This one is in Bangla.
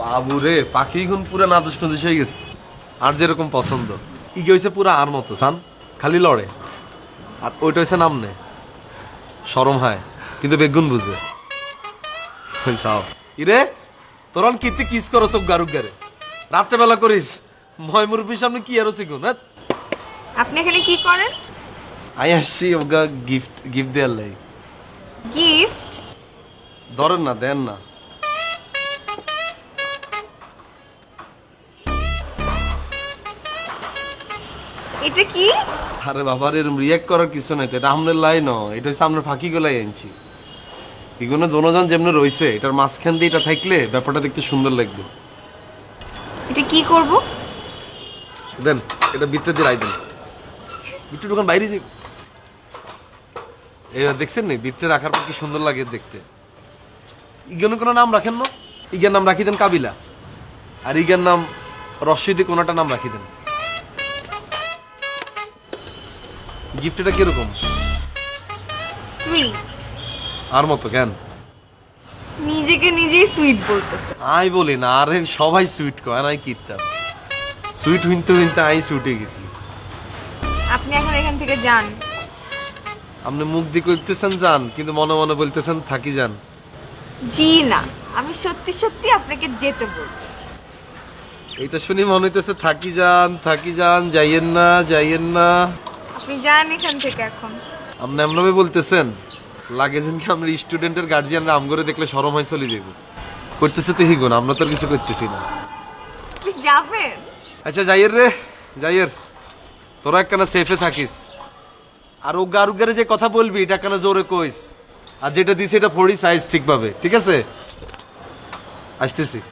বাবুরে পাখি গুন পুরা নাদুস নদুস হয়ে গেছে। আর যেরকম পছন্দ ইগে হয়েছে পুরা আর মতো সান, খালি লড়ে। আর ওইটা হয়েছে নামনে সরম হয় কিন্তু বেগুন বুঝে। ইরে তোর কীর্তি কিস করো চোখ গারুক গারে, রাত্রেবেলা করিস ময় মুরব্বীর সামনে কি আরো শিখুন। আপনি এখানে কি করেন? আই আসছি ওগা গিফট গিফট দেয়ার লাই। গিফট? ধরেন না, দেন না। এটা কি? আরে বাবার এরম রিয়াক্ট করার কিছু নাই তো, এটা আমাদের লাই ন, এটা হচ্ছে আমরা ফাঁকি গলাই আনছি। এগুলো জনজন যেমন রয়েছে এটার মাঝখান দিয়ে এটা থাকলে ব্যাপারটা দেখতে সুন্দর লাগবে। এটা কি করব? দেন এটা ভিতরে দিয়ে রাই দেন, ভিতরে দোকান বাইরে যে এবার দেখছেন নি ভিতরে রাখার পর কি সুন্দর লাগে দেখতে। ইগানো কোনো নাম রাখেন না, ইগার নাম রাখি দেন কাবিলা, আর ইগার নাম রশিদি কোনটা নাম রাখি দেন। গিফটটা কিরকম? সুইট। আর মতো কেন? নিজেকে নিজেই সুইট বলতেছে। আই বলি না, আরে সবাই সুইট কয়, আই কিতাম সুইট হইতে হইতে আই সুইটে গেছি। আপনি এখন এখান থেকে যান। আপনি মুখ দিয়ে করতেছেন যান, কিন্তু মনে মনে বলতেছেন থাকি যান। জি না, আমি সত্যি সত্যি আপনাকে যেতে বলছি। এটা শুনি মনে হইতেছে থাকি যান, যাইয়েন না যাইয়েন না। আপনি যান এখান থেকে এখন। আপনি এমনভাবে বলতেছেন লাগে যেন কি আমরা স্টুডেন্টের গার্জিয়ানরা আম করে দেখলে শরম হয় চলে যাবো। করতেছে তো হিগুন, আমরা তো আর কিছু করতেছি না। আপনি যাবেন? আচ্ছা যাইয়ের রে, যাইয়ের তোরা একখানা সেফে থাকিস। আর ও গারুগারে যে কথা বলবি এটা কেন জোরে কইস, আর যেটা দিছে এটা পড়ি সাইজ ঠিকভাবে, ঠিক আছে? আসতেছি।